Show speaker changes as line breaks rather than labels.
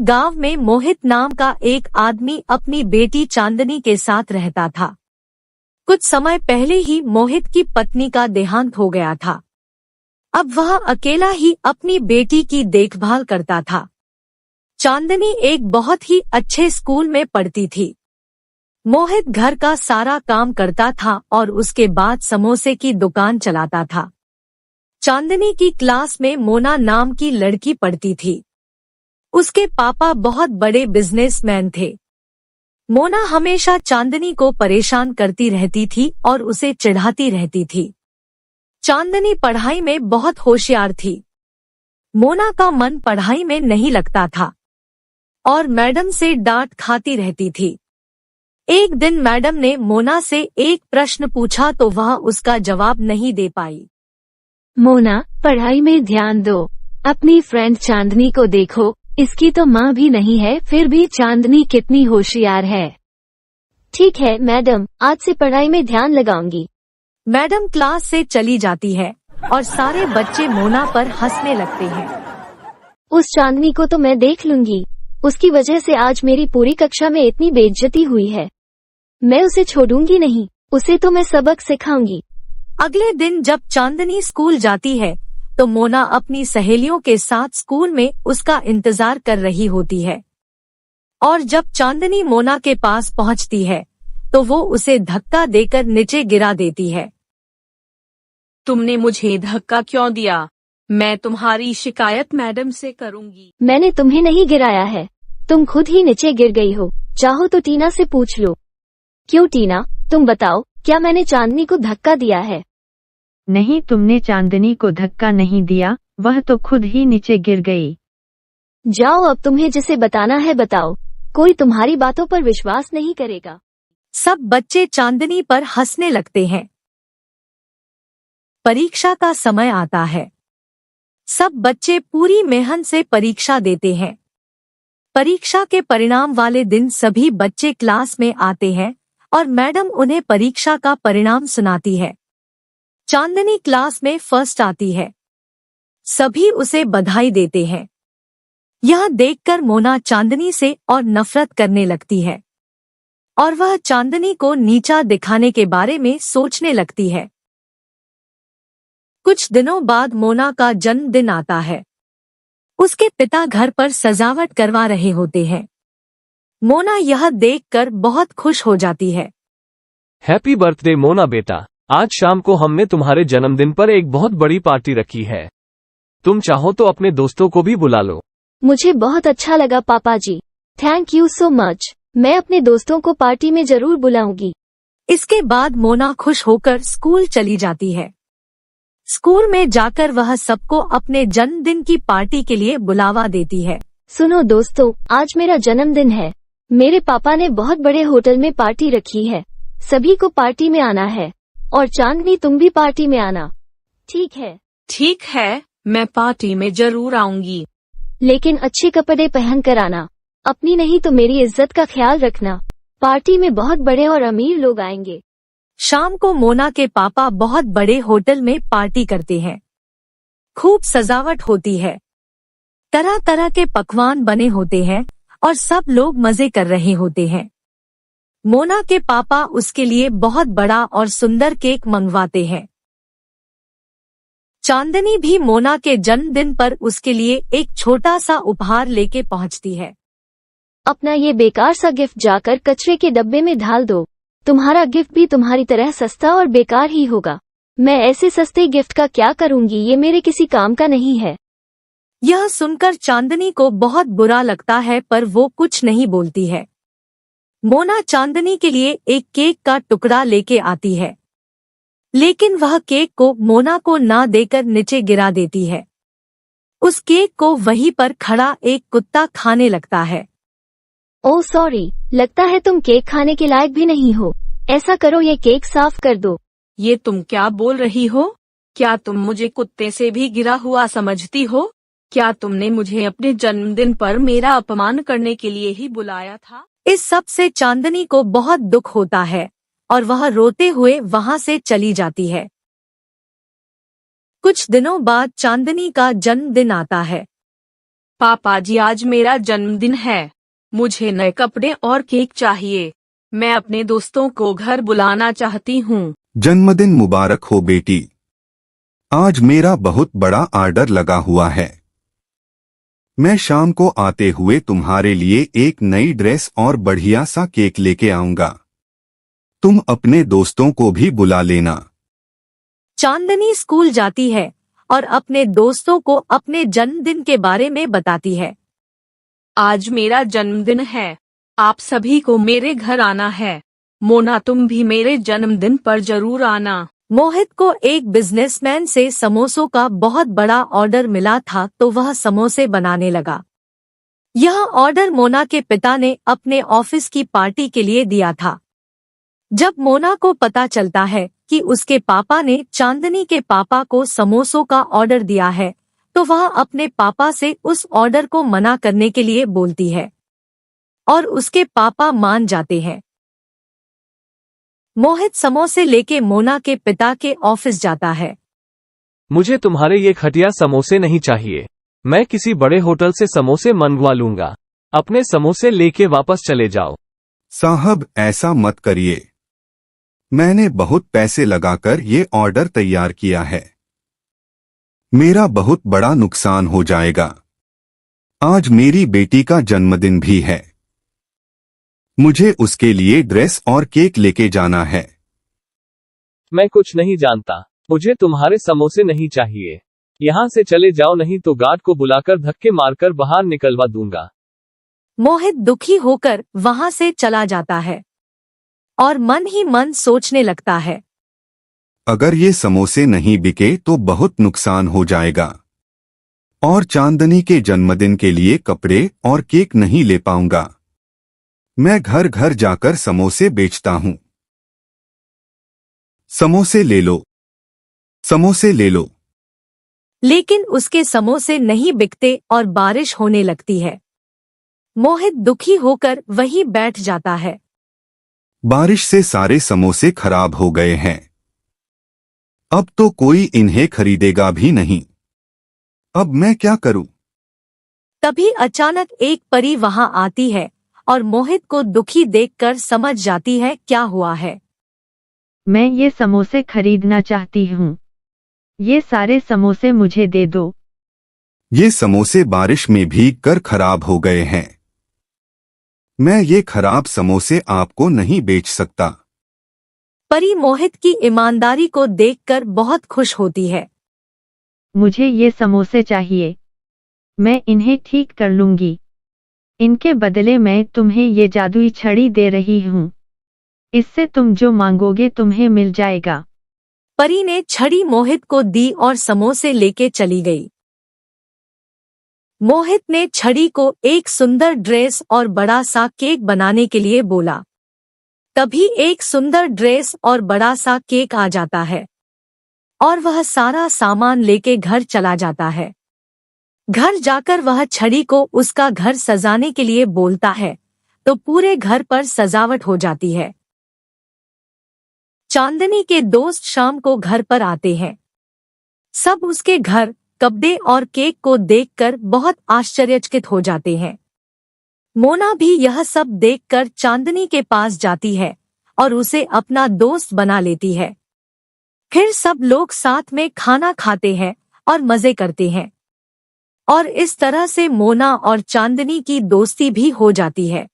गांव में मोहित नाम का एक आदमी अपनी बेटी चांदनी के साथ रहता था। कुछ समय पहले ही मोहित की पत्नी का देहांत हो गया था। अब वह अकेला ही अपनी बेटी की देखभाल करता था। चांदनी एक बहुत ही अच्छे स्कूल में पढ़ती थी। मोहित घर का सारा काम करता था और उसके बाद समोसे की दुकान चलाता था। चांदनी की क्लास में मोना नाम की लड़की पढ़ती थी। उसके पापा बहुत बड़े बिजनेसमैन थे। मोना हमेशा चांदनी को परेशान करती रहती थी और उसे चिढ़ाती रहती थी। चांदनी पढ़ाई में बहुत होशियार थी। मोना का मन पढ़ाई में नहीं लगता था और मैडम से डांट खाती रहती थी। एक दिन मैडम ने मोना से एक प्रश्न पूछा तो वह उसका जवाब नहीं दे पाई।
मोना, पढ़ाई में ध्यान दो। अपनी फ्रेंड चांदनी को देखो, इसकी तो माँ भी नहीं है, फिर भी चांदनी कितनी होशियार है।
ठीक है मैडम, आज से पढ़ाई में ध्यान लगाऊंगी।
मैडम क्लास से चली जाती है और सारे बच्चे मोना पर हंसने लगते हैं।
उस चांदनी को तो मैं देख लूंगी। उसकी वजह से आज मेरी पूरी कक्षा में इतनी बेइज्जती हुई है। मैं उसे छोड़ूंगी नहीं, उसे तो मैं सबक सिखाऊंगी।
अगले दिन जब चांदनी स्कूल जाती है तो मोना अपनी सहेलियों के साथ स्कूल में उसका इंतजार कर रही होती है और जब चांदनी मोना के पास पहुंचती है तो वो उसे धक्का देकर नीचे गिरा देती है।
तुमने मुझे धक्का क्यों दिया? मैं तुम्हारी शिकायत मैडम से करूंगी।
मैंने तुम्हें नहीं गिराया है, तुम खुद ही नीचे गिर गई हो। चाहो तो टीना से पूछ लो। क्यों टीना, तुम बताओ, क्या मैंने चांदनी को धक्का दिया है?
नहीं, तुमने चांदनी को धक्का नहीं दिया, वह तो खुद ही नीचे गिर गई।
जाओ, अब तुम्हें जिसे बताना है बताओ, कोई तुम्हारी बातों पर विश्वास नहीं करेगा।
सब बच्चे चांदनी पर हंसने लगते हैं। परीक्षा का समय आता है। सब बच्चे पूरी मेहनत से परीक्षा देते हैं। परीक्षा के परिणाम वाले दिन सभी बच्चे क्लास में आते हैं और मैडम उन्हें परीक्षा का परिणाम सुनाती है। चांदनी क्लास में फर्स्ट आती है। सभी उसे बधाई देते हैं। यह देखकर मोना चांदनी से और नफरत करने लगती है और वह चांदनी को नीचा दिखाने के बारे में सोचने लगती है। कुछ दिनों बाद मोना का जन्मदिन आता है। उसके पिता घर पर सजावट करवा रहे होते हैं। मोना यह देखकर बहुत खुश हो जाती है।
हैप्पी बर्थडे मोना बेटा, आज शाम को हमने तुम्हारे जन्मदिन पर एक बहुत बड़ी पार्टी रखी है। तुम चाहो तो अपने दोस्तों को भी बुला लो।
मुझे बहुत अच्छा लगा पापा जी, थैंक यू सो मच। मैं अपने दोस्तों को पार्टी में जरूर बुलाऊंगी।
इसके बाद मोना खुश होकर स्कूल चली जाती है। स्कूल में जाकर वह सबको अपने जन्मदिन की पार्टी के लिए बुलावा देती है।
सुनो दोस्तों, आज मेरा जन्मदिन है। मेरे पापा ने बहुत बड़े होटल में पार्टी रखी है। सभी को पार्टी में आना है और चांदनी तुम भी पार्टी में आना, ठीक है?
ठीक है, मैं पार्टी में जरूर आऊंगी।
लेकिन अच्छे कपड़े पहन कर आना, अपनी नहीं तो मेरी इज्जत का ख्याल रखना। पार्टी में बहुत बड़े और अमीर लोग आएंगे।
शाम को मोना के पापा बहुत बड़े होटल में पार्टी करते हैं। खूब सजावट होती है। तरह तरह के पकवान बने होते हैं और सब लोग मजे कर रहे होते हैं। मोना के पापा उसके लिए बहुत बड़ा और सुंदर केक मंगवाते हैं। चांदनी भी मोना के जन्मदिन पर उसके लिए एक छोटा सा उपहार लेके पहुंचती है।
अपना ये बेकार सा गिफ्ट जाकर कचरे के डब्बे में डाल दो। तुम्हारा गिफ्ट भी तुम्हारी तरह सस्ता और बेकार ही होगा। मैं ऐसे सस्ते गिफ्ट का क्या करूंगी, ये मेरे किसी काम का नहीं है।
यह सुनकर चांदनी को बहुत बुरा लगता है पर वो कुछ नहीं बोलती है। मोना चांदनी के लिए एक केक का टुकड़ा लेके आती है, लेकिन वह केक को मोना को ना देकर नीचे गिरा देती है। उस केक को वहीं पर खड़ा एक कुत्ता खाने लगता है।
ओह सॉरी, लगता है तुम केक खाने के लायक भी नहीं हो। ऐसा करो, ये केक साफ कर दो।
ये तुम क्या बोल रही हो? क्या तुम मुझे कुत्ते से भी गिरा हुआ समझती हो? क्या तुमने मुझे अपने जन्मदिन पर मेरा अपमान करने के लिए ही बुलाया था?
इस सब से चांदनी को बहुत दुख होता है और वह रोते हुए वहां से चली जाती है। कुछ दिनों बाद चांदनी का जन्मदिन आता है।
पापा जी, आज मेरा जन्मदिन है। मुझे नए कपड़े और केक चाहिए। मैं अपने दोस्तों को घर बुलाना चाहती हूँ।
जन्मदिन मुबारक हो बेटी। आज मेरा बहुत बड़ा ऑर्डर लगा हुआ है। मैं शाम को आते हुए तुम्हारे लिए एक नई ड्रेस और बढ़िया सा केक लेके आऊंगा। तुम अपने दोस्तों को भी बुला लेना।
चांदनी स्कूल जाती है और अपने दोस्तों को अपने जन्मदिन के बारे में बताती है।
आज मेरा जन्मदिन है। आप सभी को मेरे घर आना है। मोना, तुम भी मेरे जन्मदिन पर जरूर आना।
मोहित को एक बिजनेसमैन से समोसों का बहुत बड़ा ऑर्डर मिला था, तो वह समोसे बनाने लगा। यह ऑर्डर मोना के पिता ने अपने ऑफिस की पार्टी के लिए दिया था। जब मोना को पता चलता है कि उसके पापा ने चांदनी के पापा को समोसों का ऑर्डर दिया है, तो वह अपने पापा से उस ऑर्डर को मना करने के लिए बोलती है और उसके पापा मान जाते हैं। मोहित समोसे लेके मोना के पिता के ऑफिस जाता है।
मुझे तुम्हारे ये घटिया समोसे नहीं चाहिए। मैं किसी बड़े होटल से समोसे मंगवा लूंगा। अपने समोसे लेके वापस चले जाओ।
साहब, ऐसा मत करिए। मैंने बहुत पैसे लगाकर ये ऑर्डर तैयार किया है। मेरा बहुत बड़ा नुकसान हो जाएगा। आज मेरी बेटी का जन्मदिन भी है। मुझे उसके लिए ड्रेस और केक लेके जाना है।
मैं कुछ नहीं जानता। मुझे तुम्हारे समोसे नहीं चाहिए। यहाँ से चले जाओ, नहीं तो गार्ड को बुलाकर धक्के मारकर बाहर निकलवा दूंगा।
मोहित दुखी होकर वहां से चला जाता है और मन ही मन सोचने लगता है,
अगर ये समोसे नहीं बिके तो बहुत नुकसान हो जाएगा और चांदनी के जन्मदिन के लिए कपड़े और केक नहीं ले पाऊंगा। मैं घर घर जाकर समोसे बेचता हूँ। समोसे ले लो, समोसे ले लो।
लेकिन उसके समोसे नहीं बिकते और बारिश होने लगती है। मोहित दुखी होकर वहीं बैठ जाता है।
बारिश से सारे समोसे खराब हो गए हैं। अब तो कोई इन्हें खरीदेगा भी नहीं। अब मैं क्या करूं?
तभी अचानक एक परी वहां आती है और मोहित को दुखी देखकर समझ जाती है क्या हुआ है।
मैं ये समोसे खरीदना चाहती हूँ। ये सारे समोसे मुझे दे दो।
ये समोसे बारिश में भीग कर खराब हो गए हैं। मैं ये खराब समोसे आपको नहीं बेच सकता।
परी मोहित की ईमानदारी को देखकर बहुत खुश होती है।
मुझे ये समोसे चाहिए। मैं इन्हें ठीक कर लूंगी। इनके बदले मैं तुम्हें ये जादुई छड़ी दे रही हूँ। इससे तुम जो मांगोगे तुम्हें मिल जाएगा।
परी ने छड़ी मोहित को दी और समोसे लेके चली गई। मोहित ने छड़ी को एक सुंदर ड्रेस और बड़ा सा केक बनाने के लिए बोला। तभी एक सुंदर ड्रेस और बड़ा सा केक आ जाता है और वह सारा सामान लेके घर चला जाता है। घर जाकर वह छड़ी को उसका घर सजाने के लिए बोलता है, तो पूरे घर पर सजावट हो जाती है। चांदनी के दोस्त शाम को घर पर आते हैं। सब उसके घर, कपड़े और केक को देखकर बहुत आश्चर्यचकित हो जाते हैं। मोना भी यह सब देखकर चांदनी के पास जाती है और उसे अपना दोस्त बना लेती है। फिर सब लोग साथ में खाना खाते हैं और मजे करते हैं और इस तरह से मोना और चांदनी की दोस्ती भी हो जाती है।